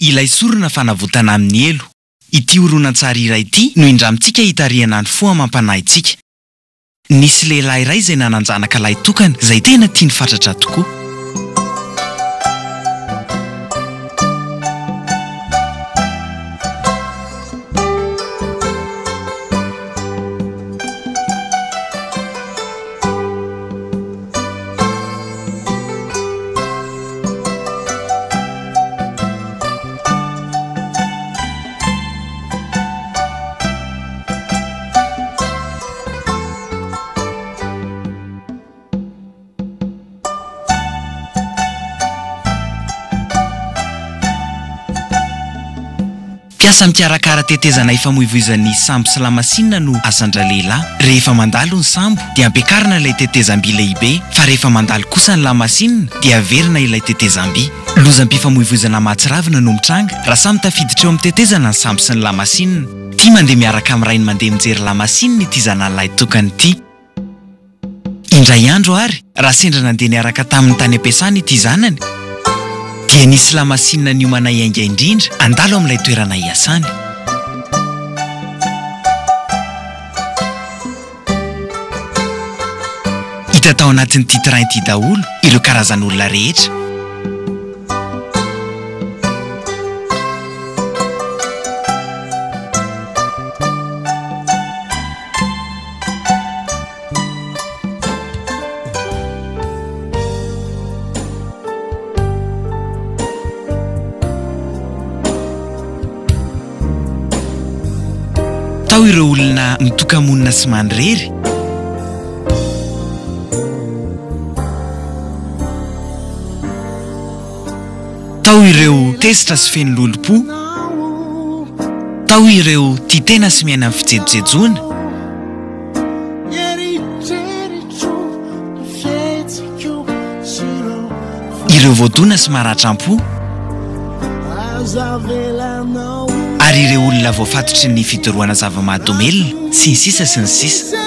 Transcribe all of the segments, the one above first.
ilay sorona fanavotana amin'ny elo. Ity horonan-tsary iray ity no indramitsika hitarihana ny foa mampanahy itsika. Nisy lehilahy iray izay nananjanaka ilay tokana izay tena tiany fatratra tokoa. Piasa mikarakara tetezana ifamoivoizan'ny sambo sy lamasinina no asandra lehilahy. Rehefa mandalo ny sambo dia ampiakarina ilay tetezam-by lehibe, fa rehefa mandalo kosa ny lamasinina dia averina ilay tetezam-by. Lozam-pifamoivoizana mahatsiravina no mitranga raha samy tafiditra eo amin'ny tetezana ny sambo sy ny lamasinina. Ity mandeha miaraka amin'ny rainy mandeha mijery lamasinina ity zanan'ilay tokana ity. Indray andro ary raha sendra nandeha niaraka tamin'ny tany ampiasana ity zanany dia nisy lamasinina niomana iainga indrindra andalo amin'ilay toerana hiasany. Hita tao anatin'ity train ity daholo ireo karazan'olona rehetra. Tao ireo olona mitoka-monina sy mandrery. Tao ireo tesitra sy feno lolo-po. Tao ireo tia tena sy miaina amin'ny fijejojejoana. Ireo voadona sy maratram-po. Ary ireo olona voafatotry ny fitoroana zava-mahadomelina sy ny sisa sy ny sisa.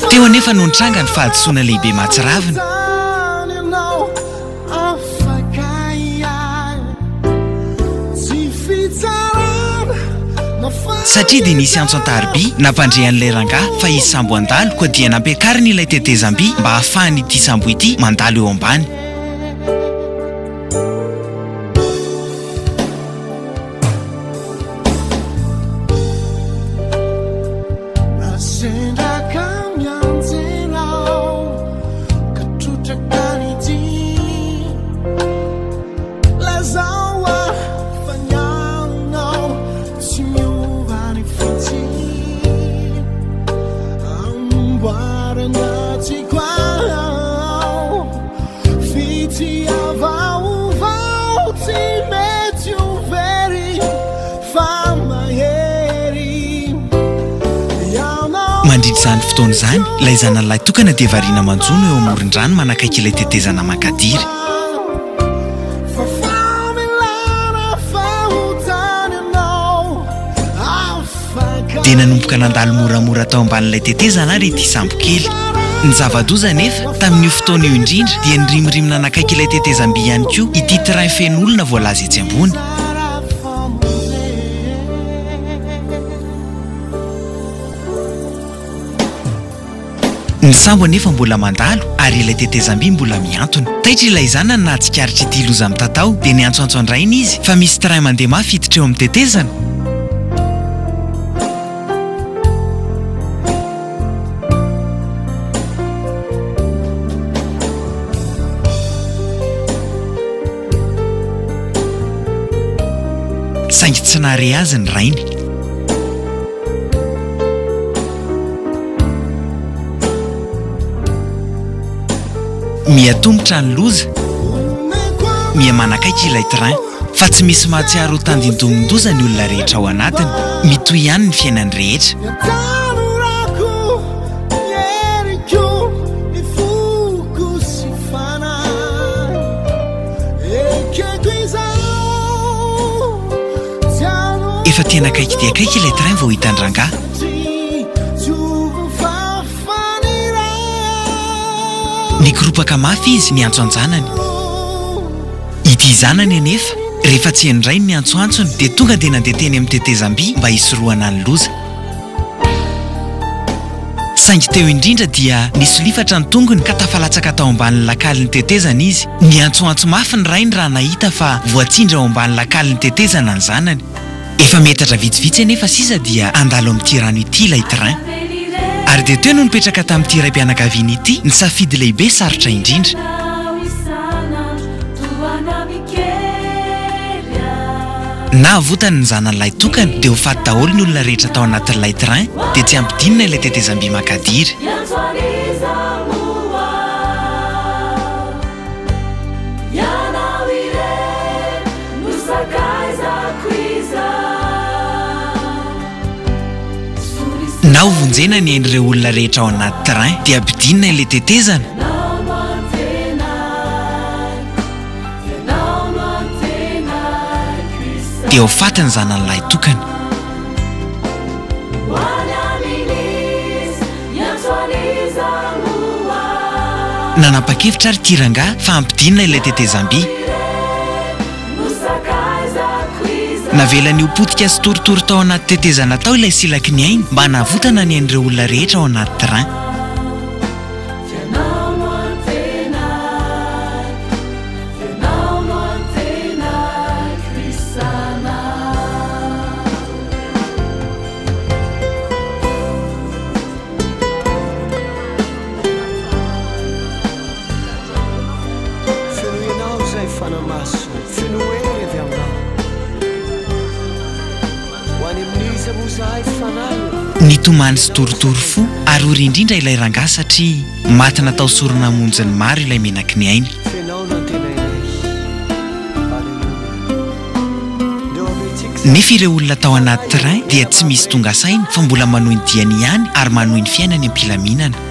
Teo anefa no nitranga ny fahadisoana lehibe mahatsiravina. Satria dia nisy antso an-tariby nampandrehan'ilay rangahy fa izy sambo andalo koa dia nampiakariny ilay tetezam-by mba hahafahany ity sambo ity mandalo eo ambany. Mandritra izany fotoana izany, ilay zanan'ilay tokana dia variana manjono eo amoron-drano manakaiky ilay tetezana makadiry. Dia nanomboka nandalo moramora tao ambanin'ilay tetezana ary ity sambo kely. Ny zava-doza nefa tamin'io fotoana io indrindra dia nirimirimina nakaiky ilay tetezam-by ihany koa ity train feno olona voalaza etsy ambony. Ny sambo anefa mbola mandalo ary ilay tetezam-by mbola miantona. Taitra ilay zanany nahatsikaritra ity loza mitatao dia niantsoantso andraina izy fa misy train mandeha mafy hiditra eo amin'ny tetezana. Saingy tsy nahare azy ny rainy. Miatombotra ny loza, miamanakaiky ilay train, fa tsy misy mahatsiaro ho tandindomin-doza ny olona rehetra ao anatiny, mitohy ihany ny fiainany rehetra. rehefa tena kaiky dia kaiky ilay train vao hitan'ny rangahy. Nikoropaka mafy izy ny antso anjanany. Ity zanany anefa rehefa tsy hendrainy ny antsoantsony dia tonga dia nandeha teny amin'ny tetezam-by mba hisorohana ny loza. Saingy teo indrindra dia nisolifatra ny tongony ka tafalatsaka tao ambanin'ny lakalin'ny tetezana izy. Ny antsoantso mafy ny rainy raha nahita fa voatsindra ao ambanin'ny lakalin'ny tetezana ny zanany. Efa metatra vitsivitsy anefa sisa dia andalo amin'ity rano ity ilay train. Ary dia teo no nipetraka tamin'ity raim-pianakaviana ity ny safidy lehibe sarotra indrindra. Na avotany ny zanan'ilay tokana dia ho faty daholo ny olona rehetra tao anatin'ilay train dia tsy ampidinina ilay tetezam-by makadiry. Na ho vonjena ny hain'ireo olona rehetra ao anaty train dia ampidinina ilay tetezana. Dia ho faty ny zanan'ilay tokana. Nanapa-kevitra ary ity rangahy fa ampidinina ilay tetezam-by. Navelany ho potika sy torotoro tao anaty tetezana tao ilay silaky ny ainy mba nahavotana ny hain'ireo olona rehetra ao anaty train. Nitomany sy torotoro fo ary ory indrindra ilay rangahy satria maty natao sorona monjy ny maro ilay menaky ny ainy. Nefa ireo olona tao anaty train dia tsy misy tonga saina fa mbola manohy ny diany ihany ary manohy ny fiainany am-pilaminana.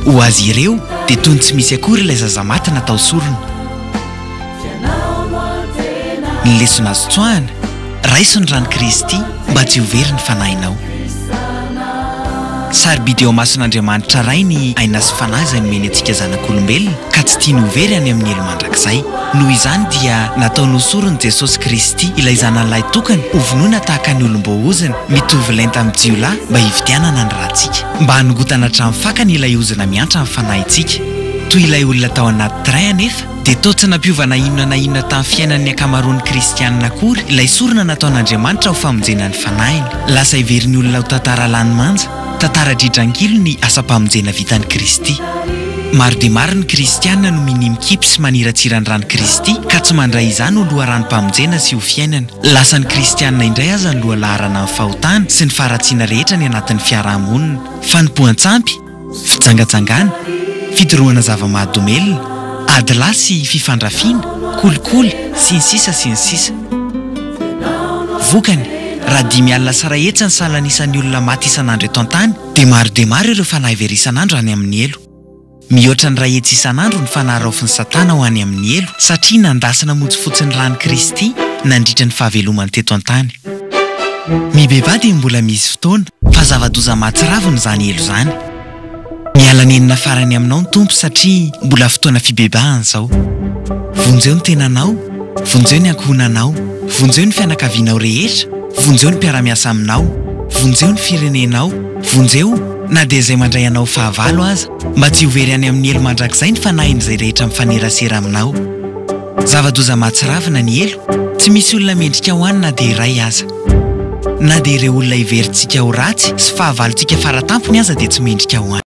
Ho azy ireo dia toy ny tsy misy akory ilay zazamaty natao sorona. Ny lesona azo tsoahana, raiso ny rano Kristy mba tsy ho very ny fanahinao. Sarobidy eo mason'Andriamanitra ray ny aina sy fanahy izay nomeny antsika zanak'olombelona ka tsy tiany ho very any amin'ny elo mandrakizay. Noho izany dia nataony hosorony Jesosy Kristy ilay zanan'ilay tokana ho vonoina tahaka ny olom-boahozana mitovy lenta amin'ny jiolahy mba hividianana ny rahantsika, mba hanongotana hatramin'ny fakany ilay ozona miantra amin'ny fanahintsika. Toy ilay olona tao anaty train anefa dia toa tsy nampiovana inona na inona tamin'ny fiainan'ny ankamaroan'ny kristianina akory ilay sorona nataon'Andriamanitra ho famonjena ny fanahiny. Lasa hiverin'ny olona ho tantara lanomanja, tantara dridrangilo ny asa-pamonjena vitan'i Kristy. Maro dia maro ny kristianina no minimikipy sy maniratsira ny rano Kristy ka tsy mandray izany ho loharanom-pamonjena sy ho fiainana. Lasa ny kristianina indray aza ny lohalaharana amin'ny fahotana sy ny faharatsiana rehetra ny anatin'ny fiarahamonina. Fanompoan-tsampy, fijangajangana, fidorohana zava-mahadomelona, ady lahy sy fifandrafiana, kolikoly sy ny sisa sy ny sisa. Vokany, raha 5 alina sy 1 hetsy ny salanisan'ny olona maty isan'andro eto an-tany dia maro ireo fanahy very isan'andro any amin'ny elo. Mihoatra ny 1 hetsy isan'andro ny fanahy raofin'ny Satana ho any amin'ny elo satria nandasana monjy fotsiny rano Kristy nandritra ny fahavelomany teto an-tany. Mibebady mbola misy fotoana fa zava-doza mahatsiraviny izany elo izany. Miala nenina farany aminao ny tompo satria mbola fotoana fibebahana izao. Vonjeo ny tenanao, vonjeo ny ankohonanao, vonjeo ny fianakavianao rehetra, vonjeo ny mpiara-miasa aminao, vonjeo ny firenenao, vonjeo na dia izay mandray anao fahavalo aza mba tsy ho very any amin'ny elo mandrakizay ny fanahiny izay rehetra mifanerasera aminao. Zava-doza mahatsiravina ny elo, tsy misy olona mendrika ho any na dia iray aza. Na dia ireo olona hiverintsika ho ratsy sy fahavalontsika faratampony aza dia tsy mendrika ho any.